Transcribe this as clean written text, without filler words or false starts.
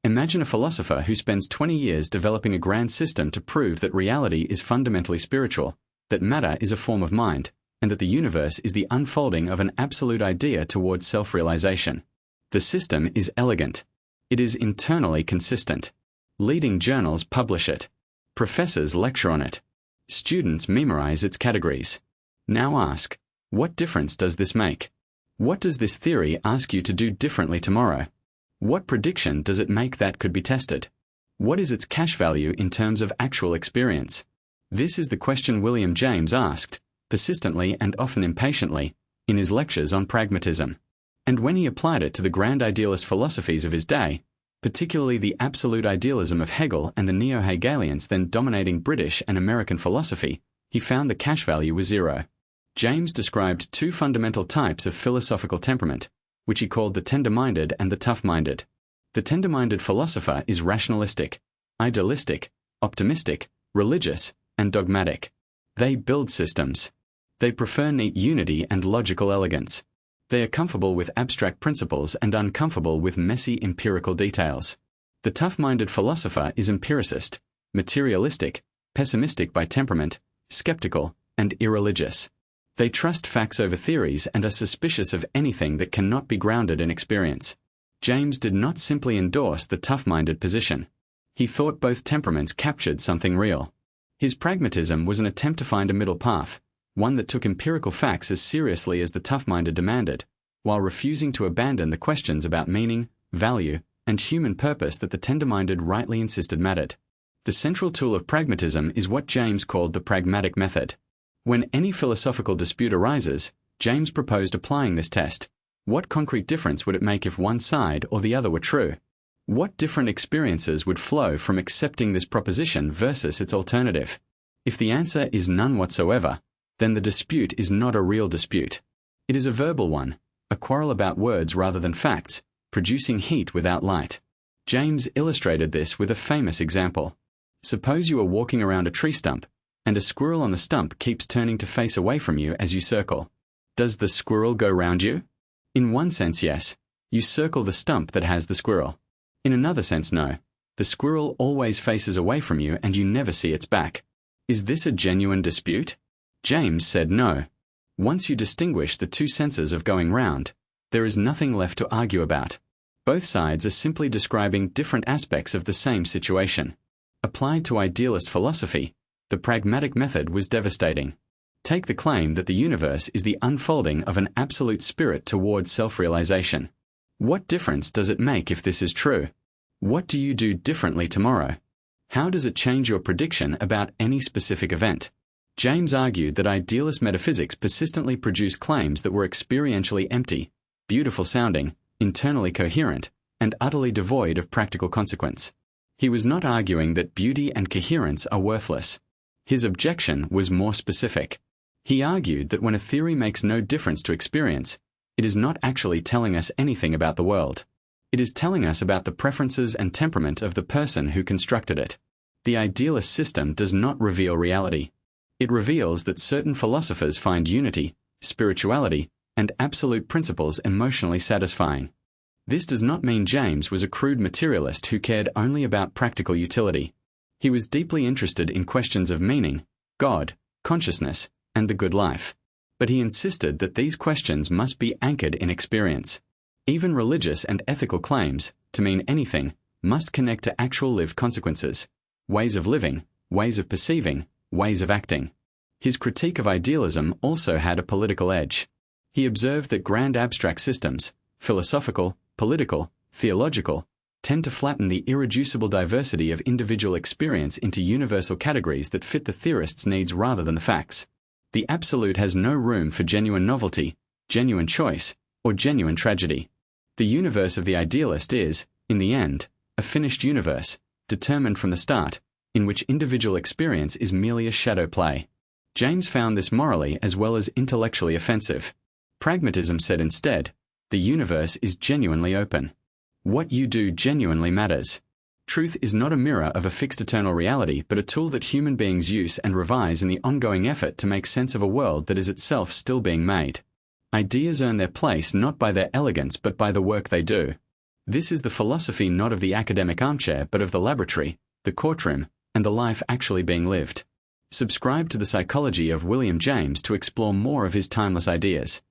Imagine a philosopher who spends 20 years developing a grand system to prove that reality is fundamentally spiritual, that matter is a form of mind, and that the universe is the unfolding of an absolute idea towards self-realization. The system is elegant. It is internally consistent. Leading journals publish it. Professors lecture on it. Students memorize its categories. Now ask, what difference does this make? What does this theory ask you to do differently tomorrow? What prediction does it make that could be tested? What is its cash value in terms of actual experience? This is the question William James asked, persistently and often impatiently, in his lectures on pragmatism. And when he applied it to the grand idealist philosophies of his day, particularly the absolute idealism of Hegel and the neo-Hegelians then dominating British and American philosophy, he found the cash value was zero. James described two fundamental types of philosophical temperament, which he called the tender-minded and the tough-minded. The tender-minded philosopher is rationalistic, idealistic, optimistic, religious, and dogmatic. They build systems. They prefer neat unity and logical elegance. They are comfortable with abstract principles and uncomfortable with messy empirical details. The tough-minded philosopher is empiricist, materialistic, pessimistic by temperament, skeptical, and irreligious. They trust facts over theories and are suspicious of anything that cannot be grounded in experience. James did not simply endorse the tough-minded position. He thought both temperaments captured something real. His pragmatism was an attempt to find a middle path, one that took empirical facts as seriously as the tough-minded demanded, while refusing to abandon the questions about meaning, value, and human purpose that the tender-minded rightly insisted mattered. The central tool of pragmatism is what James called the pragmatic method. When any philosophical dispute arises, James proposed applying this test. What concrete difference would it make if one side or the other were true? What different experiences would flow from accepting this proposition versus its alternative? If the answer is none whatsoever, then the dispute is not a real dispute. It is a verbal one, a quarrel about words rather than facts, producing heat without light. James illustrated this with a famous example. Suppose you are walking around a tree stump, and a squirrel on the stump keeps turning to face away from you as you circle. Does the squirrel go round you? In one sense, yes. You circle the stump that has the squirrel. In another sense, no. The squirrel always faces away from you and you never see its back. Is this a genuine dispute? James said no. Once you distinguish the two senses of going round, there is nothing left to argue about. Both sides are simply describing different aspects of the same situation. Applied to idealist philosophy, the pragmatic method was devastating. Take the claim that the universe is the unfolding of an absolute spirit towards self-realization. What difference does it make if this is true? What do you do differently tomorrow? How does it change your prediction about any specific event? James argued that idealist metaphysics persistently produced claims that were experientially empty, beautiful sounding, internally coherent, and utterly devoid of practical consequence. He was not arguing that beauty and coherence are worthless. His objection was more specific. He argued that when a theory makes no difference to experience, it is not actually telling us anything about the world. It is telling us about the preferences and temperament of the person who constructed it. The idealist system does not reveal reality. It reveals that certain philosophers find unity, spirituality, and absolute principles emotionally satisfying. This does not mean James was a crude materialist who cared only about practical utility. He was deeply interested in questions of meaning, God, consciousness, and the good life. But he insisted that these questions must be anchored in experience. Even religious and ethical claims, to mean anything, must connect to actual lived consequences, ways of living, ways of perceiving, ways of acting. His critique of idealism also had a political edge. He observed that grand abstract systems, philosophical, political, theological, tend to flatten the irreducible diversity of individual experience into universal categories that fit the theorist's needs rather than the facts. The absolute has no room for genuine novelty, genuine choice, or genuine tragedy. The universe of the idealist is, in the end, a finished universe, determined from the start, in which individual experience is merely a shadow play. James found this morally as well as intellectually offensive. Pragmatism said instead, the universe is genuinely open. What you do genuinely matters. Truth is not a mirror of a fixed eternal reality, but a tool that human beings use and revise in the ongoing effort to make sense of a world that is itself still being made. Ideas earn their place not by their elegance but by the work they do. This is the philosophy not of the academic armchair, but of the laboratory, the courtroom, and the life actually being lived. Subscribe to The Psychology of William James to explore more of his timeless ideas.